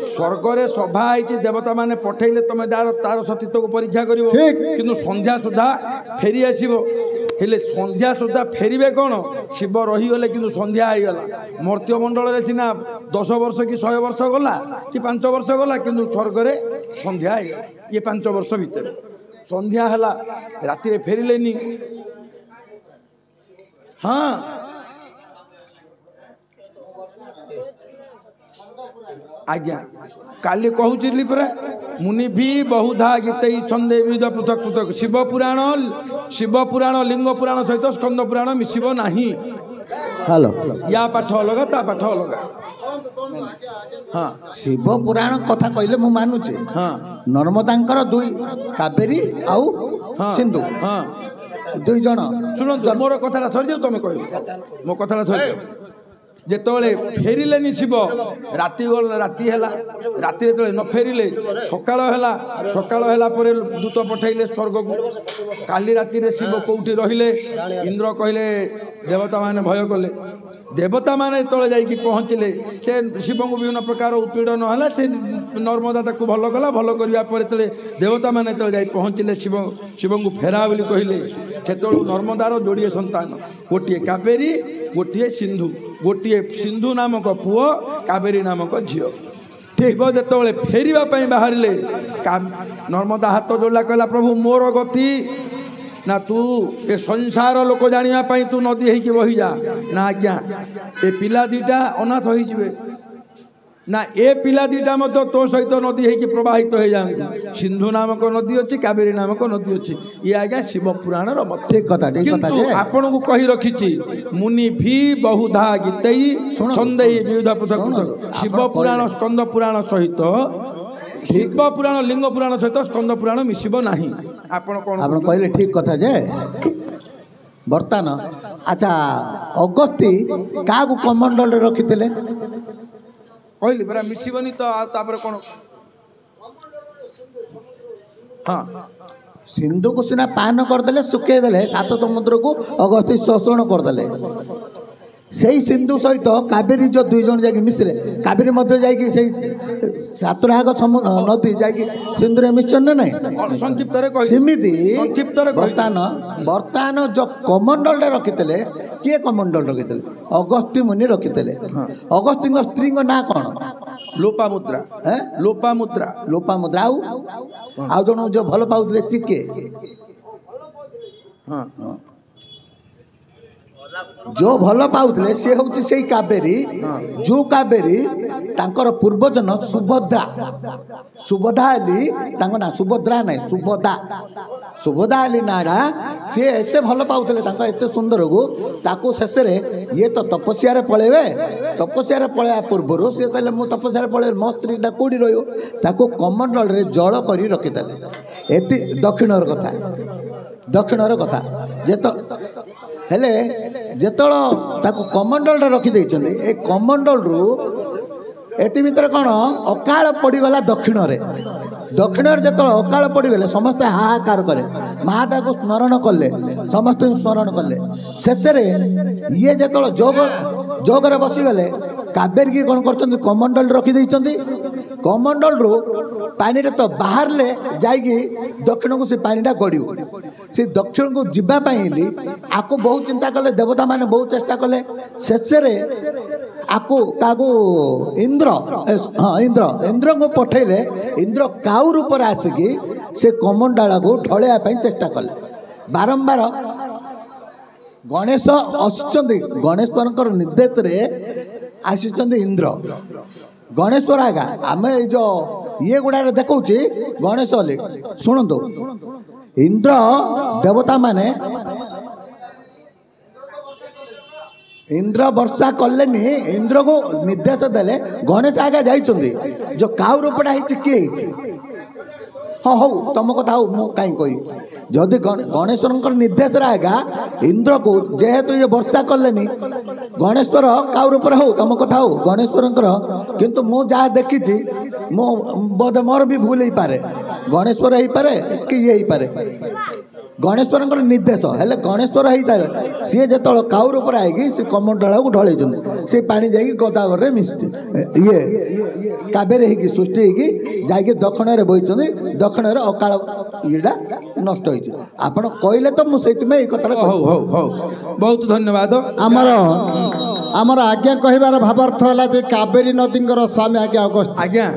स्वर्ग सभा आई देवता माने पठेले तुम तार सतीत्व को परीक्षा कर कि संध्या सुधा फेरी आसो हेले संध्या सुधा फेरबे कौन शिव रहीगले कि संध्या होगला मर्त्यमंडल सीना 10 वर्ष कि 100 वर्ष गला कि 5 वर्ष गला कि स्वर्ग संध्या होगा ये 5 वर्ष भितर संध्या है राति फेरिलेनी हाँ आज्ञा काली कहूली परा मुनि भी बहुधा गीत छंदे विविध पृथक पृथक शिव पुराण लिंग पुराण सहित स्कंद पुराण मिसिब नाही। हेलो या पाठ अलग ता पाठ अलग हाँ शिव पुराण कथा कहले मु मानुचे हाँ नर्मदांकर दुई कावेरी आउ हाँ सिंधु हाँ दुई जन शुणु मोर कथा सरी जाऊ तुम कह मो कथा सरी जाऊ जेतोले फेरिलेनी शिव राति राति है राति न फेरिले सकाळ है दूत पठेले स्वर्ग को काली राति शिव कौटी रहिले इंद्र कहले देवता माने भय कले देवता माने तले जाइकी पहुँचले से शिव को विभिन्न प्रकार उत्पीड़न है से नर्मदा ताक भल कला भल करने देवता माने तले जाई पहुँचले शिव को फेरा बोली कहले से नर्मदार जोड़े संतान गोटे कावेरी गोटे सिंधु नामक पुओ कावेरी नामक झील शिव जो फेरवाई बाहर नर्मदा हाथ जोड़ा कहला प्रभु मोर गति ना तू ए संसार लोक जानापी तू नदी होगी बही जा ना आज्ञा ए पिला दीटा अनाथ हो ना ए पिला दीटा तो सहित नदी होगी प्रवाहित हो जाए सिंधु नामक नदी अच्छी कावेरी नामक नदी अच्छी ये आज्ञा शिव पुराण ठीक कथा आपण को कही रखी मुनि भी बहुधा गीत छंदे विविध पृथक पृथक शिव पुराण स्कंद पुराण सहित शिव पुराण लिंग पुराण सहित स्कंद पुराण मिसिब नाही। आपण कहले ठीक कथा जे बर्तमान अच्छा अगस्ती क्या कमंडल रखी कहली परा मिसिबनी तो कौन हाँ सिंधु को सीना पान करदे सुखेदेले 7 समुद्र को अगस्ती शोषण करदे से सिंधु सहित कावेरी जो 2 जन जाकि मिसले कावेरी मध्य जाकि सातराग नदी जाकि सिंधु रे मिशन ना सेमिति बर्तमान जो कमंडल रखिते किए कमंडल रखिते अगस्ती मुनि रखिते अगस्ती स्त्री ना कौन लोपामुद्रा लोपामुद्रा आउ जन जो भल पाउले चिके हाँ जो भल पाउले सी हूँ से कावेरी जो कावेरी तांकर पूर्वजन सुभद्रा ना सुभद्रा नहीं सुभद्रा नाड़ा सी एते भल पाउले एते सुंदर को ताकू शेष ये तो तपस्या पलैबे तपस्या पलैया पूर्व सी कहले मु तपस्या पलैब मो स्त्रीटा कौटी रही कमंडल रे जल कर रखिदेले एति दक्षिणर कथा जेत हेले जेतल ताको कमंडल रखी ए कमंडल रु एति भितर कौन अकाल पड़गला दक्षिण जो अकाल पड़गले समस्ते हाहाकार करे महादा को स्मरण कले समस्त स्मरण कले शेष ये जो जोगरे बसीगले कावेरी की कौन कर कमंडल रखी कमंडल रु पानी तो बाहर ले जाइए दक्षिण को से पानीटा गड़ू से दक्षिण को जीवाई आपको बहुत चिंता कले देवता माने बहुत चेष्टा कले शेष आपको इंद्र हाँ इंद्र को पठेले इंद्र काउ रूप आसिकी से कमंडल को ढलैया चेष्टा कले बारंबार गणेश गणेश्वर निर्देश रे आसिचंद इंद्र गणेश्वर आगा आम जो ये गुड़ा देखा गणेश शुणु इंद्र देवता माने इंद्र वर्षा कले इंद्र को निर्देश देले गणेश आगे जाइए जो काउ रूपटा किए हाँ हौ तुम कथा हूँ मु कहीं कही जदि गणेश्वर निर्देश आएगा इंद्र को जेहेतु ये वर्षा कले गणेश्वर काउ रूप हो तुम कथा हो गणेश्वर किंतु मु जहाँ देखी मो बोधे मोर भी भूल हो पारे गणेश्वर हो पारे कि ये हो पारे ଗଣେଶ୍ୱରଙ୍କର ନିର୍ଦ୍ଦେଶ ହେଲେ ଗଣେଶ୍ୱର ହେଇଥାଏ ସିଏ ଯେତେବେଳେ କାଉର ଉପରେ ଆଇକି ସେ କମଣ୍ଡଳକୁ ଢଳେଇଛନ୍ତି ସେ ପାଣି ଯାଇକି ଗୋଦାବରୀରେ ଇଏ କାବେରୀ ହେଇକି ସୃଷ୍ଟି ହେଇକି ଯାଇକି ଦକ୍ଷିଣରେ ବୋହିଛନ୍ତି ଦକ୍ଷିଣରେ ଅକାଳ ଇଏଟା ନଷ୍ଟ ହେଇଛି ଆପଣ କହିଲେ ତ ମୁଁ ସେଇଥିପାଇଁ ଏଇ କଥାଟା ହଉ ହଉ ହଉ ବହୁତ ଧନ୍ୟବାଦ ଆମର ଆଜ୍ଞା କହିବାର ଭାବାର୍ଥ ହେଲା ଯେ କାବେରୀ ନଦୀଙ୍କର ସ୍ୱାମୀ ଆଜ୍ଞା ଅଗଷ୍ଟ ଆଜ୍ଞା